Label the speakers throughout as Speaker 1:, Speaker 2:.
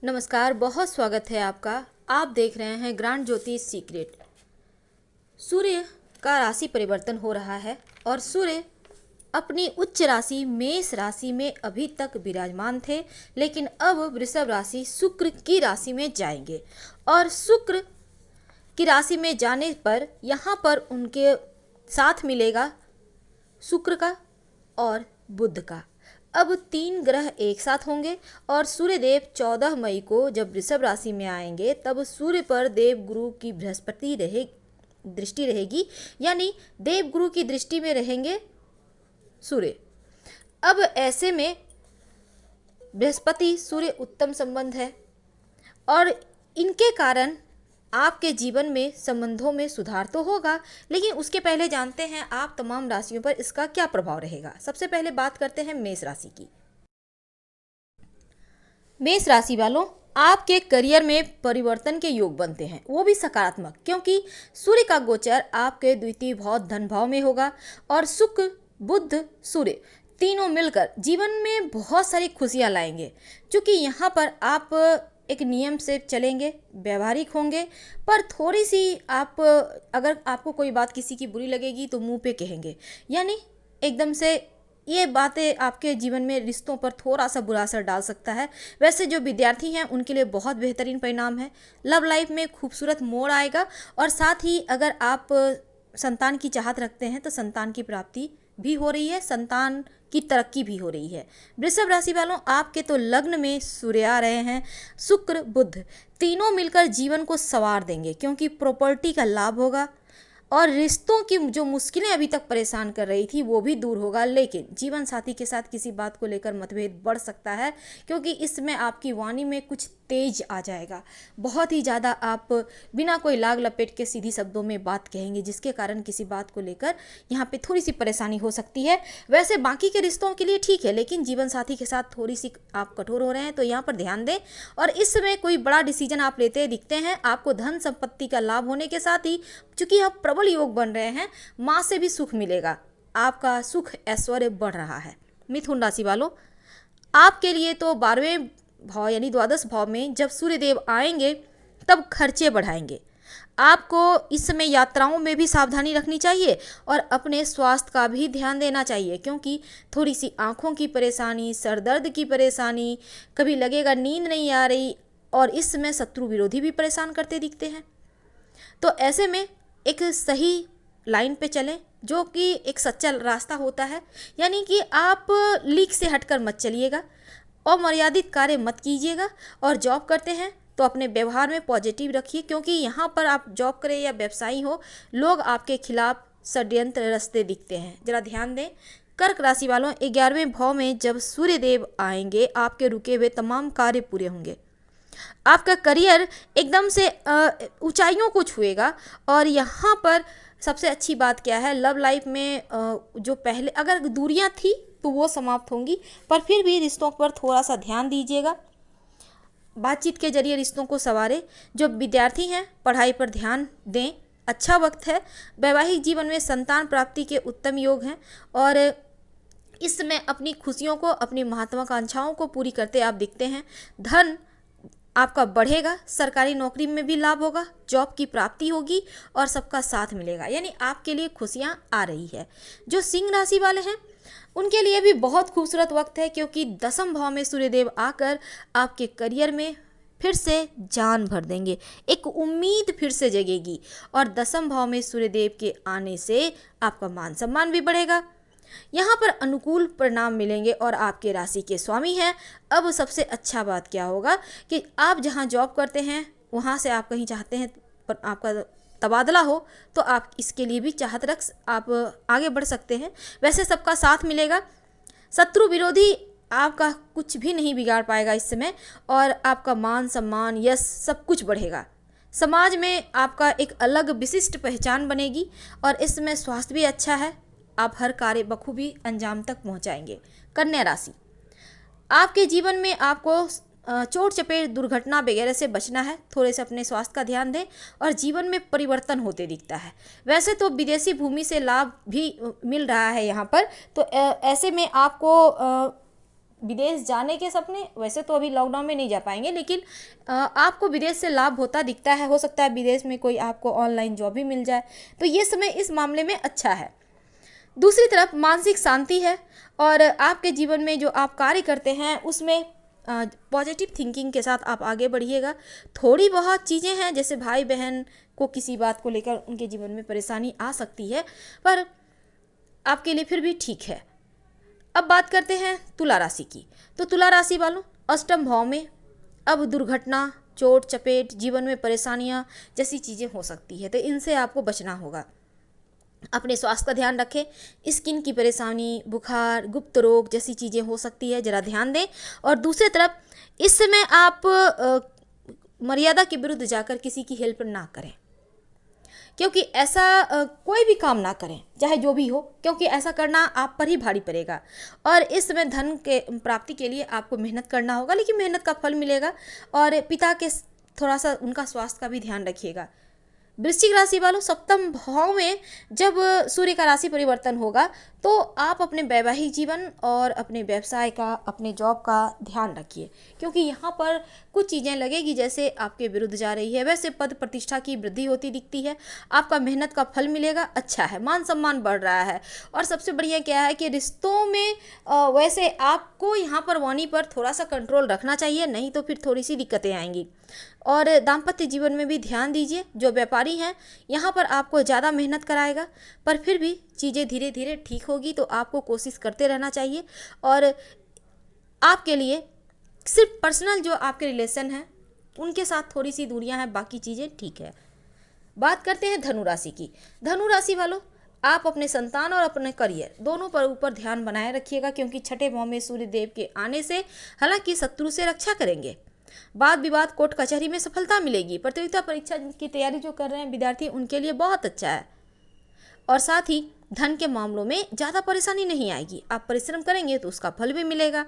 Speaker 1: नमस्कार, बहुत स्वागत है आपका। आप देख रहे हैं ग्रांड ज्योतिष सीक्रेट। सूर्य का राशि परिवर्तन हो रहा है और सूर्य अपनी उच्च राशि मेष राशि में अभी तक विराजमान थे, लेकिन अब वृषभ राशि शुक्र की राशि में जाएंगे और शुक्र की राशि में जाने पर यहाँ पर उनके साथ मिलेगा शुक्र का और बुध का। अब 3 ग्रह एक साथ होंगे और सूर्यदेव 14 मई को जब वृषभ राशि में आएंगे तब सूर्य पर देव गुरु की बृहस्पति दृष्टि रहेगी, यानी देव गुरु की दृष्टि में रहेंगे सूर्य। अब ऐसे में बृहस्पति सूर्य उत्तम संबंध है और इनके कारण आपके जीवन में संबंधों में सुधार तो होगा, लेकिन उसके पहले जानते हैं आप तमाम राशियों पर इसका क्या प्रभाव रहेगा। सबसे पहले बात करते हैं मेष राशि की। मेष राशि वालों, आपके करियर में परिवर्तन के योग बनते हैं, वो भी सकारात्मक, क्योंकि सूर्य का गोचर आपके द्वितीय भाव धन भाव में होगा और शुक्र बुध सूर्य तीनों मिलकर जीवन में बहुत सारी खुशियां लाएंगे। क्योंकि यहाँ पर आप एक नियम से चलेंगे, व्यवहारिक होंगे, पर थोड़ी सी आप अगर आपको कोई बात किसी की बुरी लगेगी तो मुंह पे कहेंगे, यानी एकदम से ये बातें आपके जीवन में रिश्तों पर थोड़ा सा बुरा असर डाल सकता है। वैसे जो विद्यार्थी हैं उनके लिए बहुत बेहतरीन परिणाम है। लव लाइफ में खूबसूरत मोड़ आएगा और साथ ही अगर आप संतान की चाहत रखते हैं तो संतान की प्राप्ति भी हो रही है, संतान की तरक्की भी हो रही है। वृषभ राशि वालों, आपके तो लग्न में सूर्य आ रहे हैं, शुक्र बुध तीनों मिलकर जीवन को संवार देंगे, क्योंकि प्रॉपर्टी का लाभ होगा और रिश्तों की जो मुश्किलें अभी तक परेशान कर रही थी वो भी दूर होगा। लेकिन जीवन साथी के साथ किसी बात को लेकर मतभेद बढ़ सकता है, क्योंकि इसमें आपकी वाणी में कुछ तेज आ जाएगा। बहुत ही ज़्यादा आप बिना कोई लाग लपेट के सीधी शब्दों में बात कहेंगे, जिसके कारण किसी बात को लेकर यहाँ पे थोड़ी सी परेशानी हो सकती है। वैसे बाकी के रिश्तों के लिए ठीक है, लेकिन जीवन साथी के साथ थोड़ी सी आप कठोर हो रहे हैं, तो यहाँ पर ध्यान दें। और इस समय कोई बड़ा डिसीजन आप लेते दिखते हैं। आपको धन संपत्ति का लाभ होने के साथ ही, चूंकि आप प्रबल योग बन रहे हैं, माँ से भी सुख मिलेगा, आपका सुख ऐश्वर्य बढ़ रहा है। मिथुन राशि वालों, आपके लिए तो 12वें भाव यानी द्वादश भाव में जब सूर्यदेव आएंगे तब खर्चे बढ़ाएंगे। आपको इस समय यात्राओं में भी सावधानी रखनी चाहिए और अपने स्वास्थ्य का भी ध्यान देना चाहिए, क्योंकि थोड़ी सी आंखों की परेशानी, सर दर्द की परेशानी, कभी लगेगा नींद नहीं आ रही, और इस समय शत्रु विरोधी भी परेशान करते दिखते हैं। तो ऐसे में एक सही लाइन पे चलें, जो कि एक सच्चा रास्ता होता है, यानी कि आप लीक से हटकर मत चलिएगा और मर्यादित कार्य मत कीजिएगा। और जॉब करते हैं तो अपने व्यवहार में पॉजिटिव रखिए, क्योंकि यहाँ पर आप जॉब करें या व्यवसायी हो, लोग आपके खिलाफ षड्यंत्र रचते दिखते हैं, जरा ध्यान दें। कर्क राशि वालों, 11वें भाव में जब सूर्यदेव आएंगे आपके रुके हुए तमाम कार्य पूरे होंगे। आपका करियर एकदम से ऊंचाइयों को छुएगा और यहाँ पर सबसे अच्छी बात क्या है, लव लाइफ में जो पहले अगर दूरियां थी तो वो समाप्त होंगी, पर फिर भी रिश्तों पर थोड़ा सा ध्यान दीजिएगा, बातचीत के जरिए रिश्तों को संवारें। जो विद्यार्थी हैं पढ़ाई पर ध्यान दें, अच्छा वक्त है। वैवाहिक जीवन में संतान प्राप्ति के उत्तम योग हैं और इस समय अपनी खुशियों को, अपनी महत्वाकांक्षाओं को पूरी करते आप दिखते हैं। धन आपका बढ़ेगा, सरकारी नौकरी में भी लाभ होगा, जॉब की प्राप्ति होगी और सबका साथ मिलेगा, यानी आपके लिए खुशियां आ रही है। जो सिंह राशि वाले हैं उनके लिए भी बहुत खूबसूरत वक्त है, क्योंकि 10वें भाव में सूर्यदेव आकर आपके करियर में फिर से जान भर देंगे, एक उम्मीद फिर से जगेगी और 10वें भाव में सूर्यदेव के आने से आपका मान सम्मान भी बढ़ेगा। यहाँ पर अनुकूल परिणाम मिलेंगे और आपके राशि के स्वामी हैं। अब सबसे अच्छा बात क्या होगा कि आप जहाँ जॉब करते हैं वहाँ से आप कहीं चाहते हैं पर आपका तबादला हो, तो आप इसके लिए भी चाहत रख आप आगे बढ़ सकते हैं। वैसे सबका साथ मिलेगा, शत्रु विरोधी आपका कुछ भी नहीं बिगाड़ पाएगा इस समय, और आपका मान सम्मान यश सब कुछ बढ़ेगा। समाज में आपका एक अलग विशिष्ट पहचान बनेगी और इस समय स्वास्थ्य भी अच्छा है, आप हर कार्य बखूबी अंजाम तक पहुंचाएंगे। कन्या राशि, आपके जीवन में आपको चोट चपेट दुर्घटना वगैरह से बचना है, थोड़े से अपने स्वास्थ्य का ध्यान दें और जीवन में परिवर्तन होते दिखता है। वैसे तो विदेशी भूमि से लाभ भी मिल रहा है यहाँ पर, तो ऐसे में आपको विदेश जाने के सपने, वैसे तो अभी लॉकडाउन में नहीं जा पाएंगे, लेकिन आपको विदेश से लाभ होता दिखता है। हो सकता है विदेश में कोई आपको ऑनलाइन जॉब भी मिल जाए, तो ये समय इस मामले में अच्छा है। दूसरी तरफ मानसिक शांति है और आपके जीवन में जो आप कार्य करते हैं उसमें पॉजिटिव थिंकिंग के साथ आप आगे बढ़िएगा। थोड़ी बहुत चीज़ें हैं जैसे भाई बहन को किसी बात को लेकर उनके जीवन में परेशानी आ सकती है, पर आपके लिए फिर भी ठीक है। अब बात करते हैं तुला राशि की। तो तुला राशि वालों, अष्टम भाव में अब दुर्घटना, चोट चपेट, जीवन में परेशानियां जैसी चीज़ें हो सकती है, तो इनसे आपको बचना होगा। अपने स्वास्थ्य का ध्यान रखें। स्किन की परेशानी, बुखार, गुप्त रोग जैसी चीज़ें हो सकती है, ज़रा ध्यान दें। और दूसरी तरफ इस समय आप मर्यादा के विरुद्ध जाकर किसी की हेल्प ना करें, क्योंकि ऐसा कोई भी काम ना करें चाहे जो भी हो, क्योंकि ऐसा करना आप पर ही भारी पड़ेगा। और इस समय धन के प्राप्ति के लिए आपको मेहनत करना होगा, लेकिन मेहनत का फल मिलेगा। और पिता के थोड़ा सा उनका स्वास्थ्य का भी ध्यान रखिएगा। वृश्चिक राशि वालों, सप्तम भाव में जब सूर्य का राशि परिवर्तन होगा तो आप अपने वैवाहिक जीवन और अपने व्यवसाय का, अपने जॉब का ध्यान रखिए, क्योंकि यहाँ पर कुछ चीज़ें लगेगी जैसे आपके विरुद्ध जा रही है। वैसे पद प्रतिष्ठा की वृद्धि होती दिखती है, आपका मेहनत का फल मिलेगा, अच्छा है, मान सम्मान बढ़ रहा है। और सबसे बढ़िया क्या है कि रिश्तों में वैसे आपको यहाँ पर वाणी पर थोड़ा सा कंट्रोल रखना चाहिए, नहीं तो फिर थोड़ी सी दिक्कतें आएंगी। और दाम्पत्य जीवन में भी ध्यान दीजिए। जो व्यापारी हैं यहाँ पर आपको ज़्यादा मेहनत कराएगा, पर फिर भी चीज़ें धीरे धीरे ठीक होगी, तो आपको कोशिश करते रहना चाहिए। और आपके लिए सिर्फ पर्सनल जो आपके रिलेशन हैं उनके साथ थोड़ी सी दूरियां हैं, बाकी चीज़ें ठीक है। बात करते हैं धनु राशि की। धनु राशि वालों, आप अपने संतान और अपने करियर दोनों पर ऊपर ध्यान बनाए रखिएगा, क्योंकि छठे भाव में सूर्य देव के आने से हालांकि शत्रु से रक्षा करेंगे। वाद विवाद, कोर्ट कचहरी में सफलता मिलेगी। प्रतियोगिता परीक्षा की तैयारी जो कर रहे हैं विद्यार्थी, उनके लिए बहुत अच्छा है। और साथ ही धन के मामलों में ज़्यादा परेशानी नहीं आएगी। आप परिश्रम करेंगे तो उसका फल भी मिलेगा।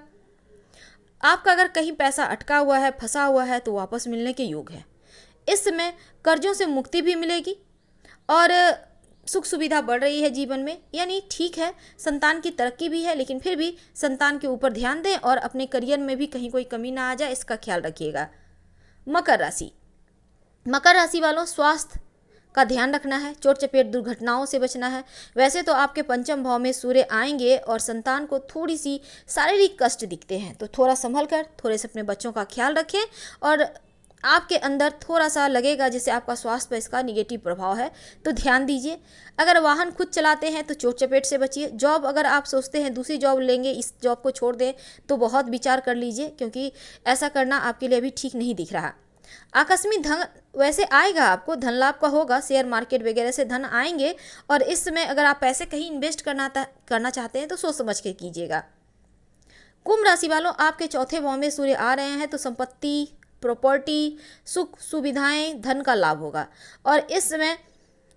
Speaker 1: आपका अगर कहीं पैसा अटका हुआ है, फंसा हुआ है, तो वापस मिलने के योग है। इस समय कर्जों से मुक्ति भी मिलेगी और सुख सुविधा बढ़ रही है जीवन में, यानी ठीक है। संतान की तरक्की भी है, लेकिन फिर भी संतान के ऊपर ध्यान दें और अपने करियर में भी कहीं कोई कमी ना आ जाए, इसका ख्याल रखिएगा। मकर राशि, मकर राशि वालों, स्वास्थ्य का ध्यान रखना है, चोट चपेट दुर्घटनाओं से बचना है। वैसे तो आपके पंचम भाव में सूर्य आएंगे और संतान को थोड़ी सी शारीरिक कष्ट दिखते हैं, तो थोड़ा संभल कर थोड़े से अपने बच्चों का ख्याल रखें। और आपके अंदर थोड़ा सा लगेगा जैसे आपका स्वास्थ्य पर इसका निगेटिव प्रभाव है, तो ध्यान दीजिए। अगर वाहन खुद चलाते हैं तो चोट चपेट से बचिए। जॉब अगर आप सोचते हैं दूसरी जॉब लेंगे, इस जॉब को छोड़ दें, तो बहुत विचार कर लीजिए, क्योंकि ऐसा करना आपके लिए अभी ठीक नहीं दिख रहा। आकस्मिक धन वैसे आएगा, आपको धन लाभ का होगा, शेयर मार्केट वगैरह से धन आएंगे। और इस समय अगर आप पैसे कहीं इन्वेस्ट करना चाहते हैं तो सोच समझ के कीजिएगा। कुंभ राशि वालों, आपके चौथे भाव में सूर्य आ रहे हैं, तो संपत्ति, प्रॉपर्टी, सुख सुविधाएं, धन का लाभ होगा। और इस समय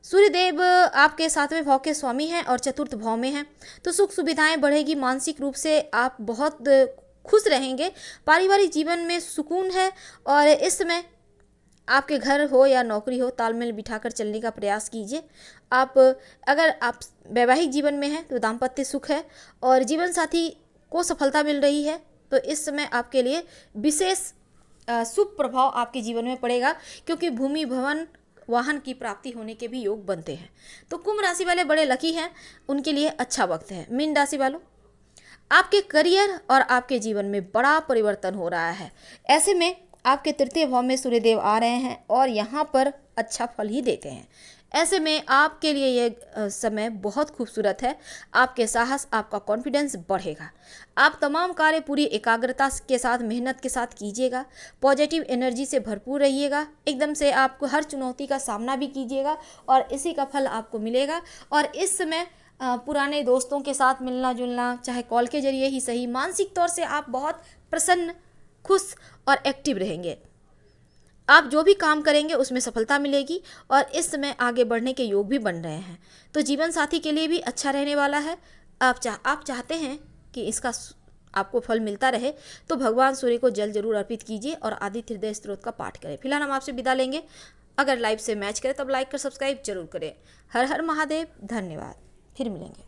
Speaker 1: सूर्यदेव आपके सातवें भाव के स्वामी हैं और चतुर्थ भाव में हैं, तो सुख सुविधाएं बढ़ेगी। मानसिक रूप से आप बहुत खुश रहेंगे। पारिवारिक जीवन में सुकून है। और इस समय आपके घर हो या नौकरी हो, तालमेल बिठाकर चलने का प्रयास कीजिए। अगर आप वैवाहिक जीवन में हैं तो दाम्पत्य सुख है और जीवन साथी को सफलता मिल रही है, तो इस समय आपके लिए विशेष शुभ प्रभाव आपके जीवन में पड़ेगा, क्योंकि भूमि, भवन, वाहन की प्राप्ति होने के भी योग बनते हैं। तो कुंभ राशि वाले बड़े लकी हैं, उनके लिए अच्छा वक्त है। मीन राशि वालों, आपके करियर और आपके जीवन में बड़ा परिवर्तन हो रहा है। ऐसे में आपके तृतीय भाव में सूर्यदेव आ रहे हैं और यहाँ पर अच्छा फल ही देते हैं। ऐसे में आपके लिए ये समय बहुत खूबसूरत है। आपके साहस, आपका कॉन्फिडेंस बढ़ेगा। आप तमाम कार्य पूरी एकाग्रता के साथ, मेहनत के साथ कीजिएगा। पॉजिटिव एनर्जी से भरपूर रहिएगा। एकदम से आपको हर चुनौती का सामना भी कीजिएगा और इसी का फल आपको मिलेगा। और इस समय पुराने दोस्तों के साथ मिलना जुलना, चाहे कॉल के जरिए ही सही, मानसिक तौर से आप बहुत प्रसन्न, खुश और एक्टिव रहेंगे। आप जो भी काम करेंगे उसमें सफलता मिलेगी और इस समय आगे बढ़ने के योग भी बन रहे हैं। तो जीवन साथी के लिए भी अच्छा रहने वाला है। आप चाहते हैं कि इसका आपको फल मिलता रहे, तो भगवान सूर्य को जल जरूर अर्पित कीजिए और आदित्य हृदय स्तोत्र का पाठ करें। फिलहाल हम आपसे विदा लेंगे। अगर लाइव से मैच करें तब लाइक कर सब्सक्राइब जरूर करें। हर हर महादेव, धन्यवाद। फिर मिलेंगे।